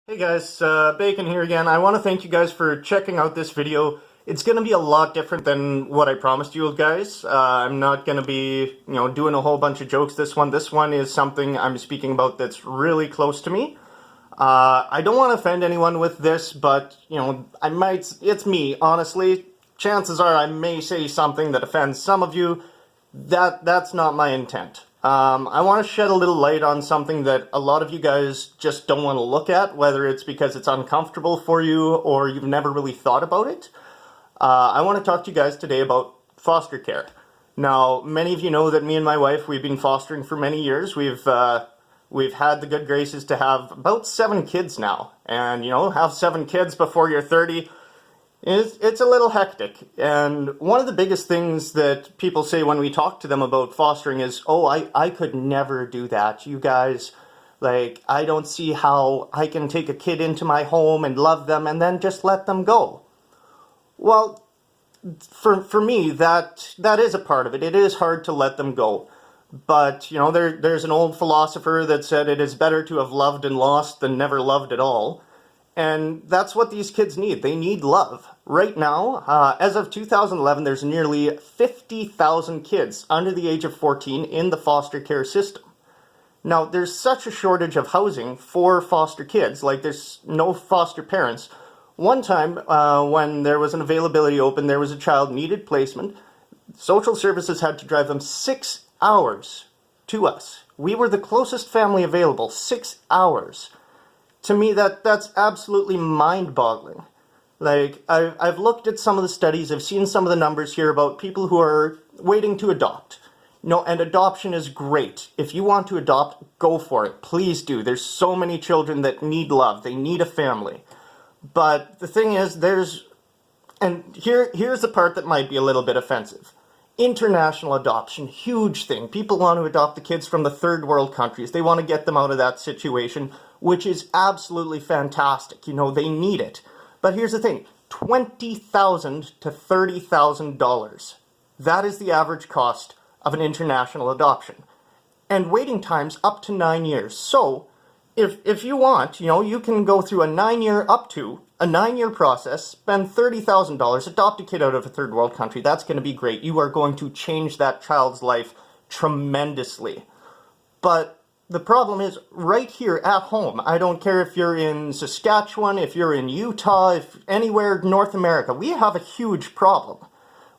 Hey guys, Bacon here again. I want to thank you guys for checking out this video. It's going to be a lot different than what I promised you guys. I'm not going to be, doing a whole bunch of jokes this one. This one is something I'm speaking about that's really close to me. I don't want to offend anyone with this, but, it's me, honestly. Chances are I may say something that offends some of you. That's not my intent. I want to shed a little light on something that a lot of you guys just don't want to look at, whether it's because it's uncomfortable for you or you've never really thought about it. I want to talk to you guys today about foster care. Now, many of you know that me and my wife, we've been fostering for many years. We've had the good graces to have about 7 kids now. And, have 7 kids before you're 30, it's a little hectic. And one of the biggest things that people say when we talk to them about fostering is, oh, I could never do that. You guys, I don't see how I can take a kid into my home and love them and then just let them go. Well, for me, that is a part of it. It is hard to let them go. But, there's an old philosopher that said it is better to have loved and lost than never loved at all. And that's what these kids need. They need love. Right now, as of 2011, there's nearly 50,000 kids under the age of 14 in the foster care system. Now, there's such a shortage of housing for foster kids, there's no foster parents. One time, when there was an availability open, there was a child needed placement. Social services had to drive them 6 hours to us. We were the closest family available, 6 hours. To me, that's absolutely mind-boggling. I've looked at some of the studies, I've seen some of the numbers here about people who are waiting to adopt. And adoption is great. If you want to adopt, go for it. Please do. There's so many children that need love. They need a family. But the thing is, here's the part that might be a little bit offensive. International adoption, huge thing. People want to adopt the kids from the third world countries. They want to get them out of that situation, which is absolutely fantastic. They need it. But here's the thing, $20,000 to $30,000. That is the average cost of an international adoption. And waiting times up to 9 years. So, if you want, you can go through a 9-year process, spend $30,000, adopt a kid out of a third world country. That's going to be great. You are going to change that child's life tremendously. But the problem is right here at home. I don't care if you're in Saskatchewan, if you're in Utah, if anywhere North America, we have a huge problem.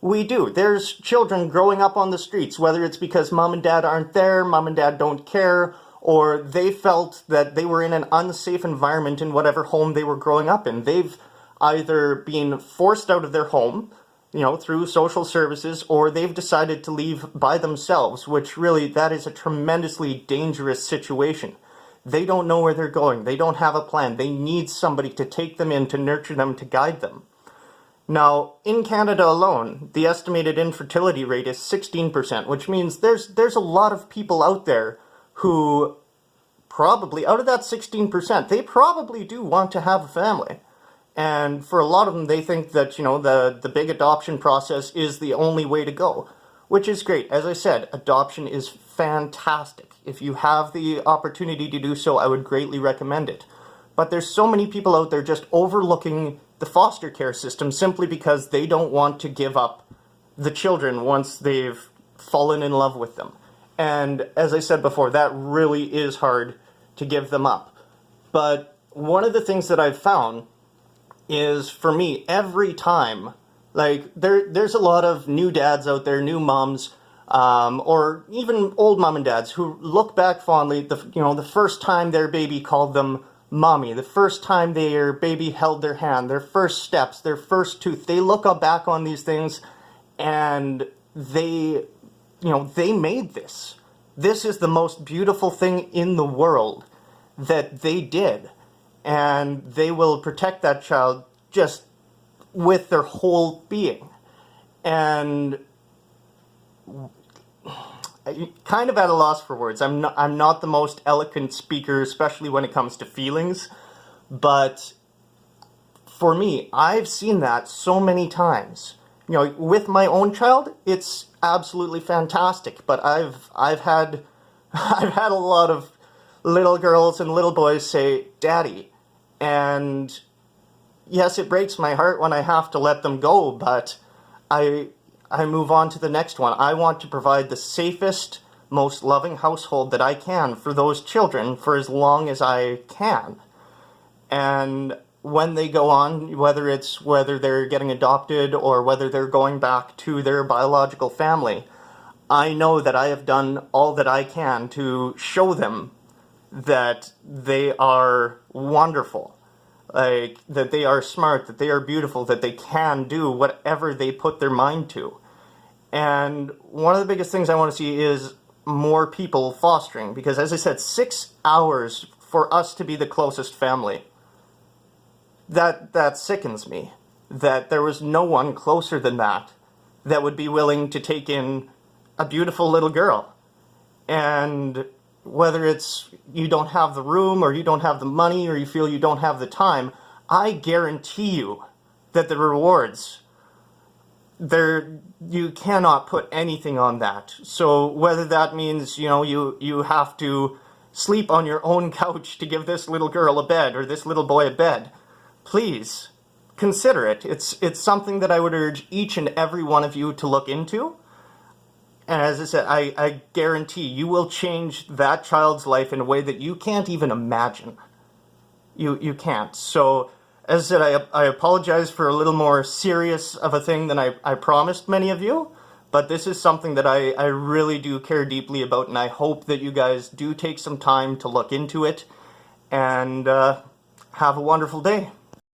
We do. There's children growing up on the streets, whether it's because mom and dad aren't there, mom and dad don't care, or they felt that they were in an unsafe environment in whatever home they were growing up in. They've either been forced out of their home, through social services, or they've decided to leave by themselves, which really, that is a tremendously dangerous situation. They don't know where they're going. They don't have a plan. They need somebody to take them in, to nurture them, to guide them. Now, in Canada alone, the estimated infertility rate is 16%, which means there's a lot of people out there who probably, out of that 16%, they probably do want to have a family. And for a lot of them, they think that, the big adoption process is the only way to go, which is great. As I said, adoption is fantastic. If you have the opportunity to do so, I would greatly recommend it. But there's so many people out there just overlooking the foster care system simply because they don't want to give up the children once they've fallen in love with them. And as I said before, that really is hard to give them up. But one of the things that I've found is, for me, every time, there's a lot of new dads out there, new moms, or even old mom and dads who look back fondly, the first time their baby called them mommy, the first time their baby held their hand, their first steps, their first tooth. They look back on these things and they made this. This is the most beautiful thing in the world that they did. And they will protect that child just with their whole being. And I'm kind of at a loss for words. I'm not the most eloquent speaker, especially when it comes to feelings. But for me, I've seen that so many times. With my own child, it's absolutely fantastic. But I've had a lot of little girls and little boys say, "Daddy, And yes, it breaks my heart when I have to let them go, but I move on to the next one. I want to provide the safest, most loving household that I can for those children for as long as I can. And when they go on, whether they're getting adopted or whether they're going back to their biological family, I know that I have done all that I can to show them that they are wonderful, like that they are smart, that they are beautiful, that they can do whatever they put their mind to. And one of the biggest things I want to see is more people fostering, because as I said, 6 hours for us to be the closest family. That sickens me, that there was no one closer than that would be willing to take in a beautiful little girl. And whether it's you don't have the room or you don't have the money or you feel you don't have the time, I guarantee you that the rewards, you cannot put anything on that. So whether that means, you have to sleep on your own couch to give this little girl a bed or this little boy a bed, please consider it. It's something that I would urge each and every one of you to look into. And as I said, I guarantee you will change that child's life in a way that you can't even imagine. You can't. So, as I said, I apologize for a little more serious of a thing than I promised many of you, but this is something that I really do care deeply about, and I hope that you guys do take some time to look into it, and have a wonderful day.